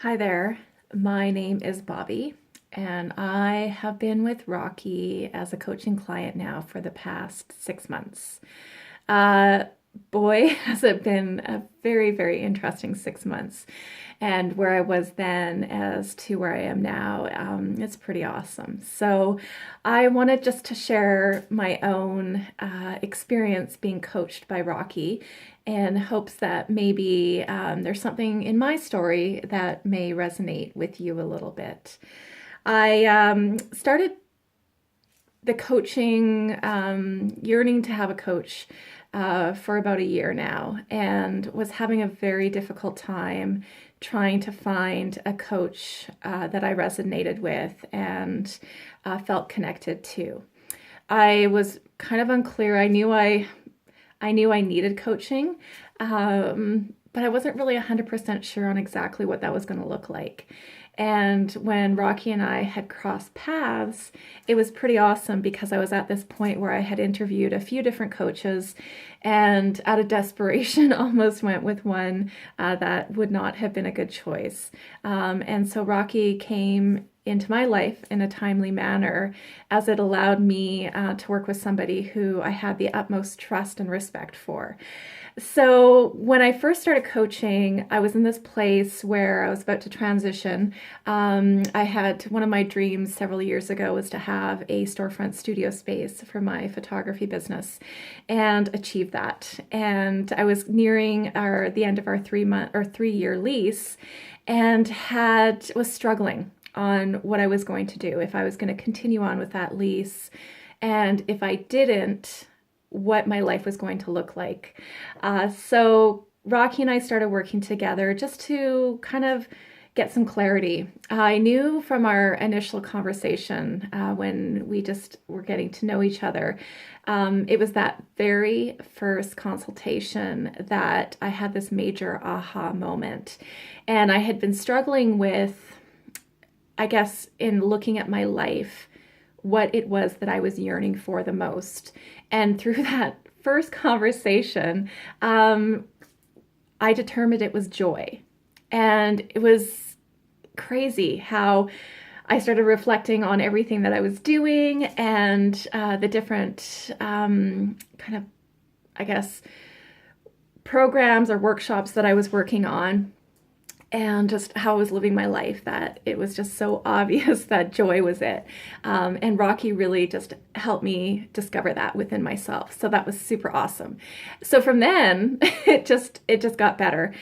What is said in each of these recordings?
Hi there, my name is Bobbi, and I have been with Rocky as a coaching client now for the past 6 months. Uh, Boy, has it been a very, very interesting 6 months. And where I was then as to where I am now, it's pretty awesome. So I wanted just to share my own experience being coached by Rocky in hopes that maybe there's something in my story that may resonate with you a little bit. I started the coaching, yearning to have a coach for about a year now, and was having a very difficult time trying to find a coach that I resonated with and felt connected to. I was kind of unclear. I knew I needed coaching, but I wasn't really 100% sure on exactly what that was going to look like. And when Rocky and I had crossed paths, it was pretty awesome because I was at this point where I had interviewed a few different coaches and out of desperation almost went with one that would not have been a good choice. And so Rocky came into my life in a timely manner as it allowed me to work with somebody who I had the utmost trust and respect for. So when I first started coaching, I was in this place where I was about to transition. I had one of my dreams several years ago was to have a storefront studio space for my photography business and achieve that. And I was nearing the end of our 3-year lease and was struggling on what I was going to do, if I was going to continue on with that lease, and if I didn't, what my life was going to look like. So Rocky and I started working together just to kind of get some clarity. I knew from our initial conversation when we just were getting to know each other, it was that very first consultation that I had this major aha moment. And I had been struggling with, I guess, in looking at my life, what it was that I was yearning for the most. And through that first conversation, I determined it was joy. And it was crazy how I started reflecting on everything that I was doing and the different kind of, I guess, programs or workshops that I was working on, and just how I was living my life, that it was just so obvious that joy was it. And Rocky really just helped me discover that within myself. So that was super awesome. So from then, it just got better.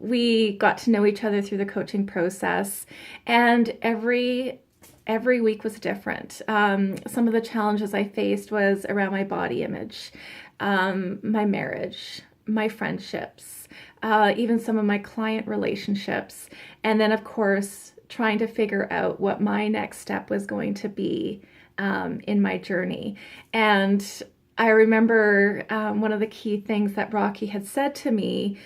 We got to know each other through the coaching process, and every week was different. Some of the challenges I faced was around my body image, my marriage, my friendships, even some of my client relationships, and then of course trying to figure out what my next step was going to be in my journey. And I remember one of the key things that Rocky had said to me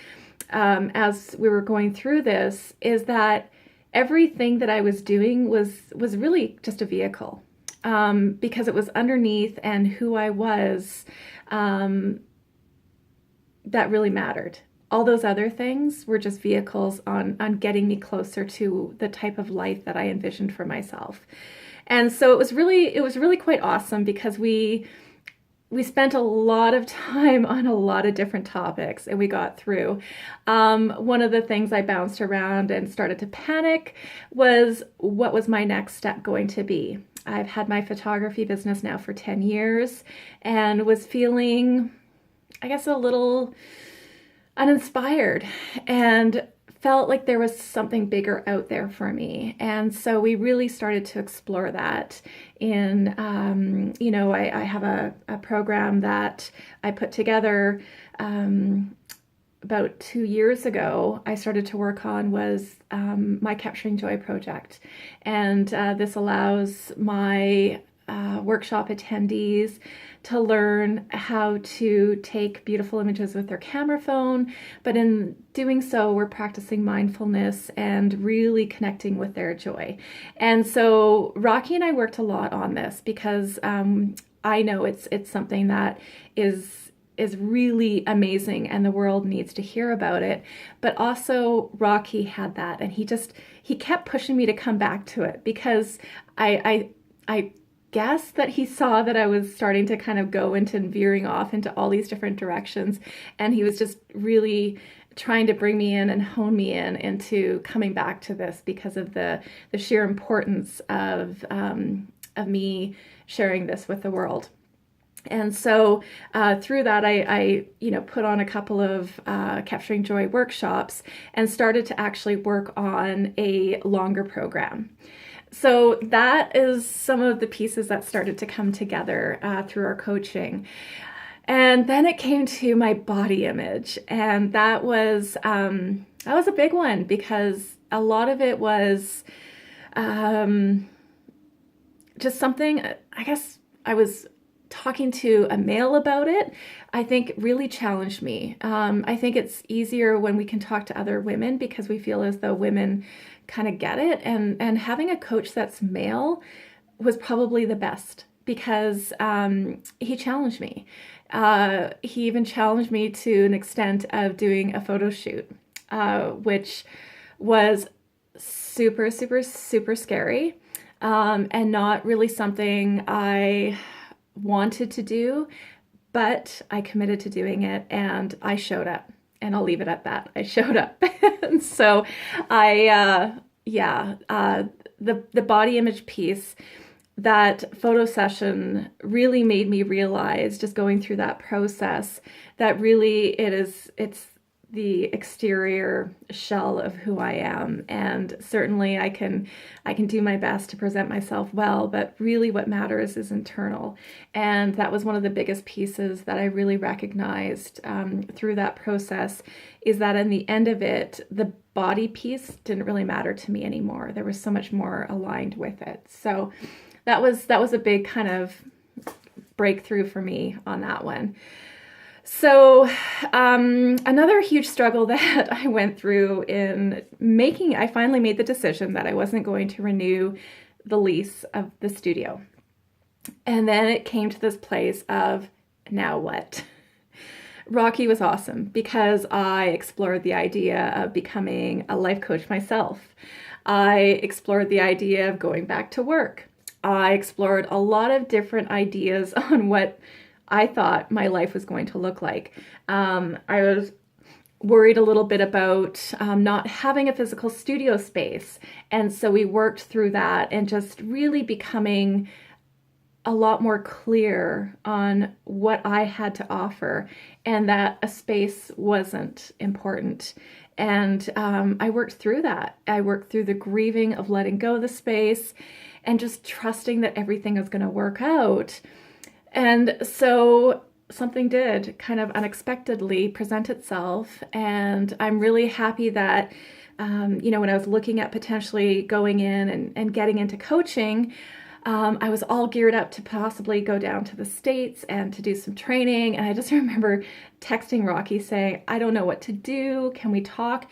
as we were going through this is that everything that I was doing was really just a vehicle, because it was underneath and who I was that really mattered. All those other things were just vehicles on getting me closer to the type of life that I envisioned for myself. And so it was really quite awesome because we spent a lot of time on a lot of different topics, and we got through. One of the things I bounced around and started to panic was, what was my next step going to be? I've had my photography business now for 10 years and was feeling, I guess, a little uninspired and felt like there was something bigger out there for me. And so we really started to explore that in, I have a program that I put together about 2 years ago. I started to work on was my Capturing Joy project. And this allows my workshop attendees to learn how to take beautiful images with their camera phone, but in doing so, we're practicing mindfulness and really connecting with their joy. And so Rocky and I worked a lot on this because I know it's something that is is really amazing and the world needs to hear about it. But also Rocky had that, and he kept pushing me to come back to it because I guess that he saw that I was starting to kind of go into and veering off into all these different directions, and he was just really trying to bring me in and hone me in into coming back to this because of the sheer importance of me sharing this with the world. And so through that, I put on a couple of Capturing Joy workshops and started to actually work on a longer program. So that is some of the pieces that started to come together through our coaching. And then it came to my body image, and that was a big one because a lot of it was just something, I guess I was talking to a male about it, I think really challenged me. I think it's easier when we can talk to other women because we feel as though women kind of get it. And having a coach that's male was probably the best because he challenged me. He even challenged me to an extent of doing a photo shoot, which was super, super, super scary, and not really something I wanted to do, but I committed to doing it and I showed up, and I'll leave it at that. I showed up. And so the body image piece, that photo session really made me realize, just going through that process, that really it's the exterior shell of who I am. And certainly I can do my best to present myself well, but really what matters is internal. And that was one of the biggest pieces that I really recognized through that process, is that in the end of it, the body piece didn't really matter to me anymore. There was so much more aligned with it. So that was a big kind of breakthrough for me on that one. So another huge struggle that I went through I finally made the decision that I wasn't going to renew the lease of the studio. And then it came to this place of, now what? Rocky was awesome because I explored the idea of becoming a life coach myself. I explored the idea of going back to work. I explored a lot of different ideas on what I thought my life was going to look like. I was worried a little bit about not having a physical studio space. And so we worked through that and just really becoming a lot more clear on what I had to offer, and that a space wasn't important. And I worked through that. I worked through the grieving of letting go of the space and just trusting that everything was going to work out. And so something did kind of unexpectedly present itself. And I'm really happy that, when I was looking at potentially going in and getting into coaching, I was all geared up to possibly go down to the States and to do some training. And I just remember texting Rocky saying, I don't know what to do. Can we talk?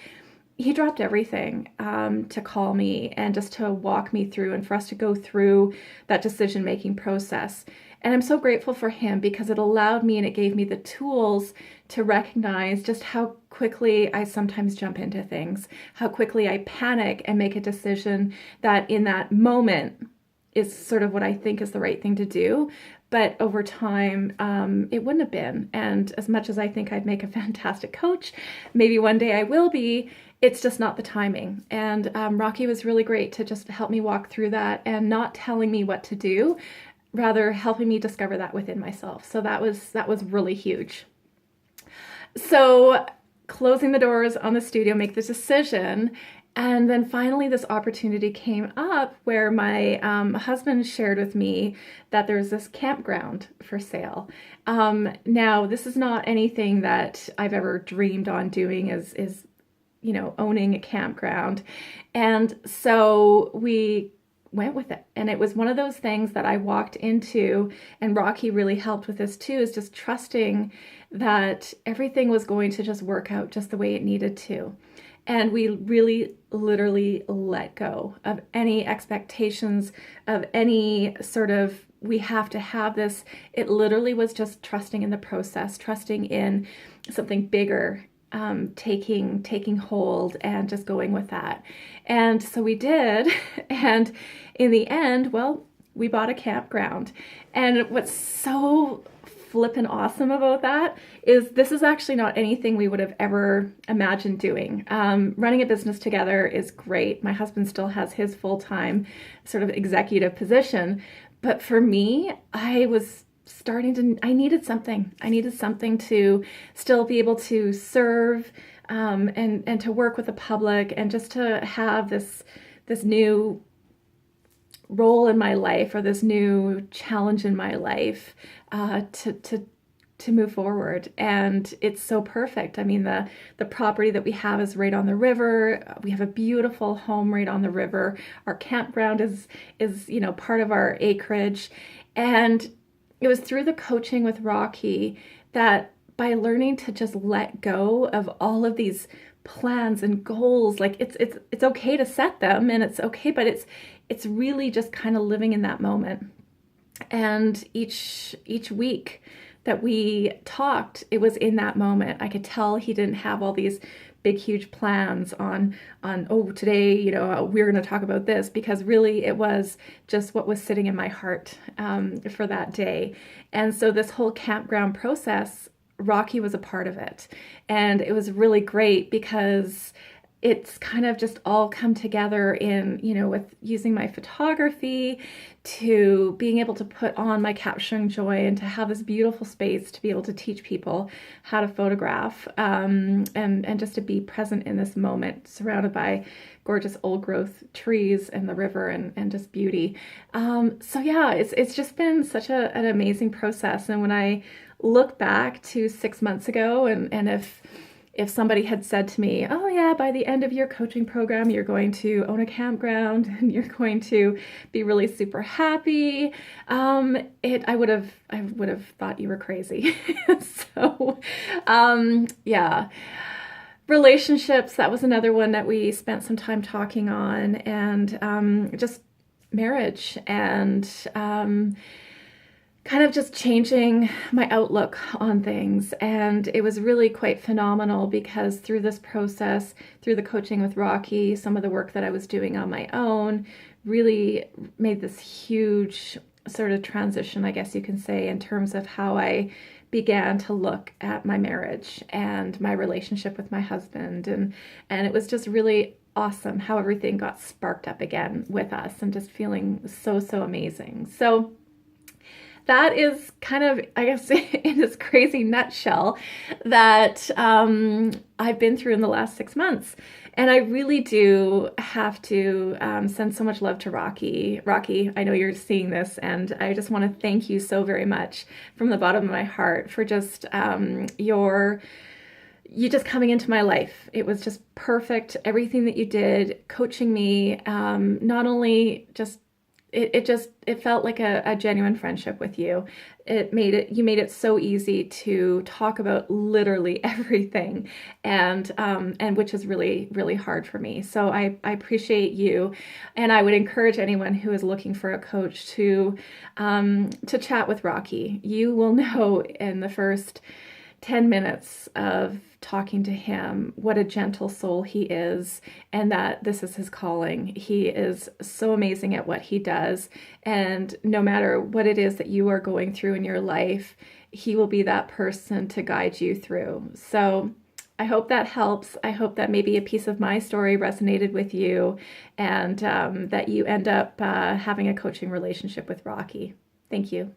He dropped everything to call me and just to walk me through and for us to go through that decision-making process. And I'm so grateful for him because it allowed me and it gave me the tools to recognize just how quickly I sometimes jump into things, how quickly I panic and make a decision that in that moment is sort of what I think is the right thing to do. But over time, it wouldn't have been. And as much as I think I'd make a fantastic coach, maybe one day I will be, it's just not the timing. And Rocky was really great to just help me walk through that and not telling me what to do, rather helping me discover that within myself. So that was really huge. So closing the doors on the studio, make this decision. And then finally this opportunity came up where my husband shared with me that there's this campground for sale. Now, this is not anything that I've ever dreamed on doing is owning a campground. And so we went with it. And it was one of those things that I walked into, and Rocky really helped with this too, is just trusting that everything was going to just work out just the way it needed to. And we really literally let go of any expectations, of any sort of we have to have this. It literally was just trusting in the process, trusting in something bigger, taking hold and just going with that. And so we did. And in the end, well, we bought a campground. And what's so flippin' awesome about that is this is actually not anything we would have ever imagined doing. Running a business together is great. My husband still has his full-time sort of executive position. But for me, I needed something. I needed something to still be able to serve, and to work with the public, and just to have this new role in my life, or this new challenge in my life, to move forward. And it's so perfect. I mean, the property that we have is right on the river. We have a beautiful home right on the river. Our campground is part of our acreage. And it was through the coaching with Rocky that, by learning to just let go of all of these plans and goals, like it's okay to set them, and it's okay, but it's really just kind of living in that moment. And each week that we talked, it was in that moment. I could tell he didn't have all these big, huge plans on today, we're going to talk about this, because really it was just what was sitting in my heart for that day. And so this whole campground process, Rocky was a part of it. And it was really great because it's kind of just all come together in, with using my photography, to being able to put on my Capturing Joy, and to have this beautiful space to be able to teach people how to photograph, and just to be present in this moment, surrounded by gorgeous old growth trees and the river, and just beauty. So yeah, it's just been such an amazing process. And when I look back to 6 months ago, and if somebody had said to me, oh yeah, by the end of your coaching program, you're going to own a campground and you're going to be really super happy, I would have thought you were crazy. So, yeah. Relationships, that was another one that we spent some time talking on, and just marriage, and kind of just changing my outlook on things. And it was really quite phenomenal, because through this process, through the coaching with Rocky, some of the work that I was doing on my own really made this huge sort of transition, I guess you can say, in terms of how I began to look at my marriage and my relationship with my husband. And it was just really awesome how everything got sparked up again with us, and just feeling so amazing. So that is kind of, I guess, in this crazy nutshell that I've been through in the last 6 months. And I really do have to send so much love to Rocky. Rocky, I know you're seeing this, and I just want to thank you so very much from the bottom of my heart for just you just coming into my life. It was just perfect. Everything that you did, coaching me, not only just it felt like a genuine friendship with you. You made it so easy to talk about literally everything, and which is really, really hard for me. So I appreciate you, and I would encourage anyone who is looking for a coach to chat with Rocky. You will know in the first 10 minutes of talking to him what a gentle soul he is, and that this is his calling. He is so amazing at what he does, and no matter what it is that you are going through in your life, he will be that person to guide you through. So I hope that helps. I hope that maybe a piece of my story resonated with you, and that you end up having a coaching relationship with Rocky. Thank you.